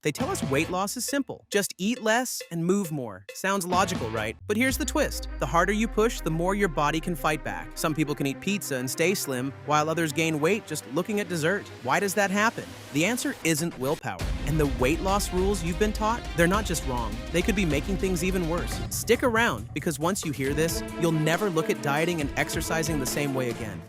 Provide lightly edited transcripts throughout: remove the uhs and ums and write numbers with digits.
They tell us weight loss is simple. Just eat less and move more. Sounds logical, right? But here's the twist. The harder you push, the more your body can fight back. Some people can eat pizza and stay slim, while others gain weight just looking at dessert. Why does that happen? The answer isn't willpower. And the weight loss rules you've been taught, they're not just wrong. They could be making things even worse. Stick around, because once you hear this, you'll never look at dieting and exercising the same way again.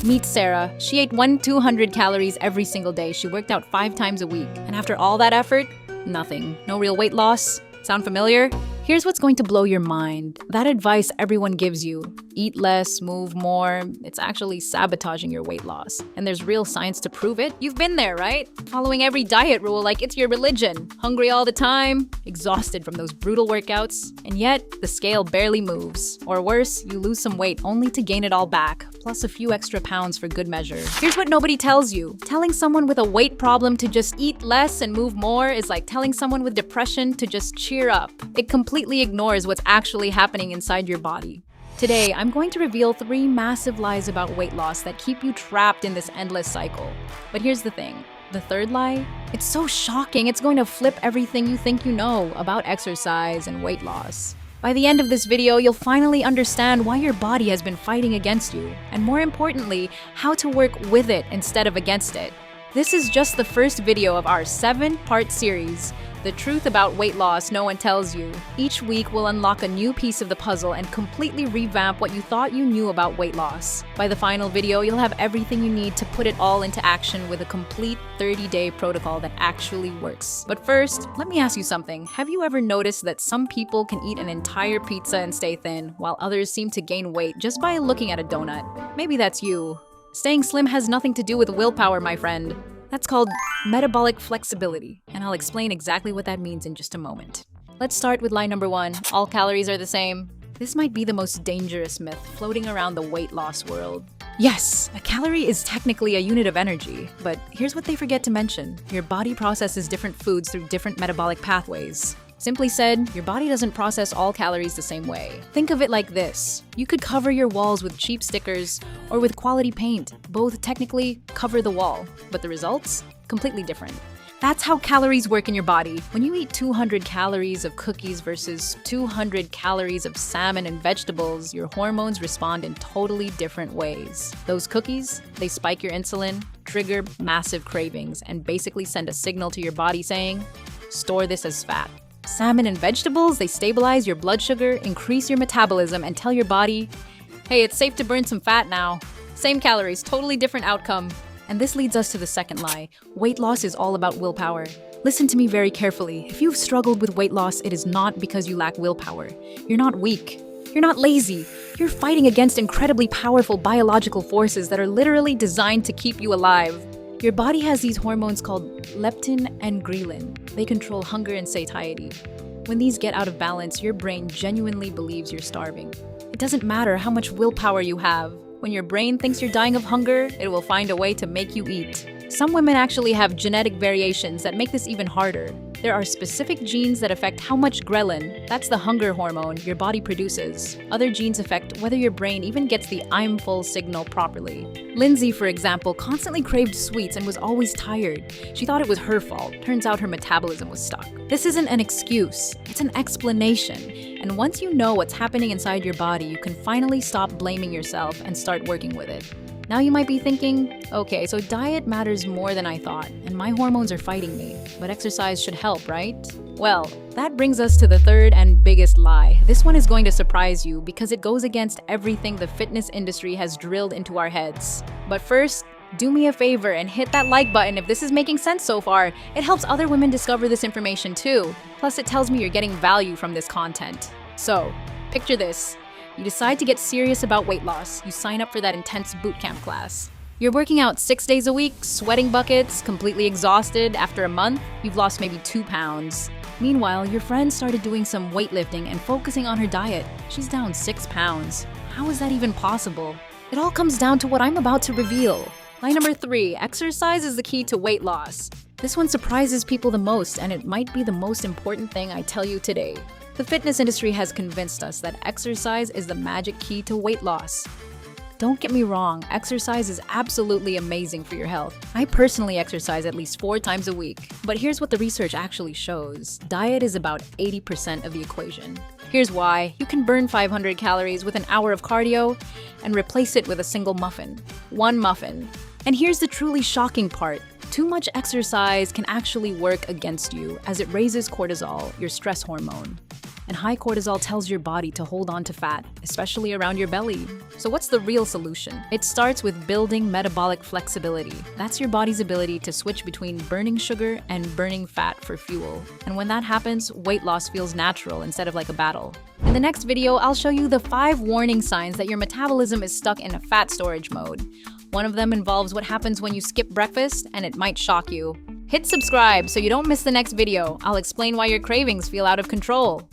Meet Sarah. She ate 200 calories every single day. She worked out 5 times a week. And after all that effort, nothing. No real weight loss. Sound familiar? Here's what's going to blow your mind. That advice everyone gives you, eat less, move more, it's actually sabotaging your weight loss. And there's real science to prove it. You've been there, right? Following every diet rule like it's your religion. Hungry all the time, exhausted from those brutal workouts, and yet the scale barely moves. Or worse, you lose some weight only to gain it all back, plus a few extra pounds for good measure. Here's what nobody tells you. Telling someone with a weight problem to just eat less and move more is like telling someone with depression to just cheer up. It completely ignores what's actually happening inside your body. Today, I'm going to reveal 3 massive lies about weight loss that keep you trapped in this endless cycle. But here's the thing. The third lie? It's so shocking, it's going to flip everything you think you know about exercise and weight loss. By the end of this video, you'll finally understand why your body has been fighting against you, and more importantly, how to work with it instead of against it. This is just the first video of our 7-part series, The Truth About Weight Loss No One Tells You. Each week, we'll unlock a new piece of the puzzle and completely revamp what you thought you knew about weight loss. By the final video, you'll have everything you need to put it all into action with a complete 30-day protocol that actually works. But first, let me ask you something. Have you ever noticed that some people can eat an entire pizza and stay thin, while others seem to gain weight just by looking at a donut? Maybe that's you. Staying slim has nothing to do with willpower, my friend. That's called metabolic flexibility, and I'll explain exactly what that means in just a moment. Let's start with lie number 1. All calories are the same. This might be the most dangerous myth floating around the weight loss world. Yes, a calorie is technically a unit of energy, but here's what they forget to mention. Your body processes different foods through different metabolic pathways. Simply said, your body doesn't process all calories the same way. Think of it like this. You could cover your walls with cheap stickers or with quality paint. Both technically cover the wall, but the results? Completely different. That's how calories work in your body. When you eat 200 calories of cookies versus 200 calories of salmon and vegetables, your hormones respond in totally different ways. Those cookies, they spike your insulin, trigger massive cravings, and basically send a signal to your body saying, store this as fat. Salmon and vegetables, they stabilize your blood sugar, increase your metabolism, and tell your body, hey, it's safe to burn some fat now. Same calories, totally different outcome. And this leads us to the second lie. Weight loss is all about willpower. Listen to me very carefully. If you've struggled with weight loss, it is not because you lack willpower. You're not weak. You're not lazy. You're fighting against incredibly powerful biological forces that are literally designed to keep you alive. Your body has these hormones called leptin and ghrelin. They control hunger and satiety. When these get out of balance, your brain genuinely believes you're starving. It doesn't matter how much willpower you have. When your brain thinks you're dying of hunger, it will find a way to make you eat. Some women actually have genetic variations that make this even harder. There are specific genes that affect how much ghrelin, that's the hunger hormone, your body produces. Other genes affect whether your brain even gets the I'm full signal properly. Lindsay, for example, constantly craved sweets and was always tired. She thought it was her fault. Turns out her metabolism was stuck. This isn't an excuse, it's an explanation. And once you know what's happening inside your body, you can finally stop blaming yourself and start working with it. Now you might be thinking, okay, so diet matters more than I thought, and my hormones are fighting me, but exercise should help, right? Well, that brings us to the third and biggest lie. This one is going to surprise you because it goes against everything the fitness industry has drilled into our heads. But first, do me a favor and hit that like button if this is making sense so far. It helps other women discover this information too. Plus, it tells me you're getting value from this content. So, picture this. You decide to get serious about weight loss. You sign up for that intense bootcamp class. You're working out 6 days a week, sweating buckets, completely exhausted. After a month, you've lost maybe 2 pounds. Meanwhile, your friend started doing some weightlifting and focusing on her diet. She's down 6 pounds. How is that even possible? It all comes down to what I'm about to reveal. Lie number 3, exercise is the key to weight loss. This one surprises people the most, and it might be the most important thing I tell you today. The fitness industry has convinced us that exercise is the magic key to weight loss. Don't get me wrong, exercise is absolutely amazing for your health. I personally exercise at least 4 times a week. But here's what the research actually shows. Diet is about 80% of the equation. Here's why. You can burn 500 calories with an hour of cardio and replace it with a single muffin. One muffin. And here's the truly shocking part. Too much exercise can actually work against you as it raises cortisol, your stress hormone. And high cortisol tells your body to hold on to fat, especially around your belly. So what's the real solution? It starts with building metabolic flexibility. That's your body's ability to switch between burning sugar and burning fat for fuel. And when that happens, weight loss feels natural instead of like a battle. In the next video, I'll show you the 5 warning signs that your metabolism is stuck in a fat storage mode. One of them involves what happens when you skip breakfast, and it might shock you. Hit subscribe so you don't miss the next video. I'll explain why your cravings feel out of control.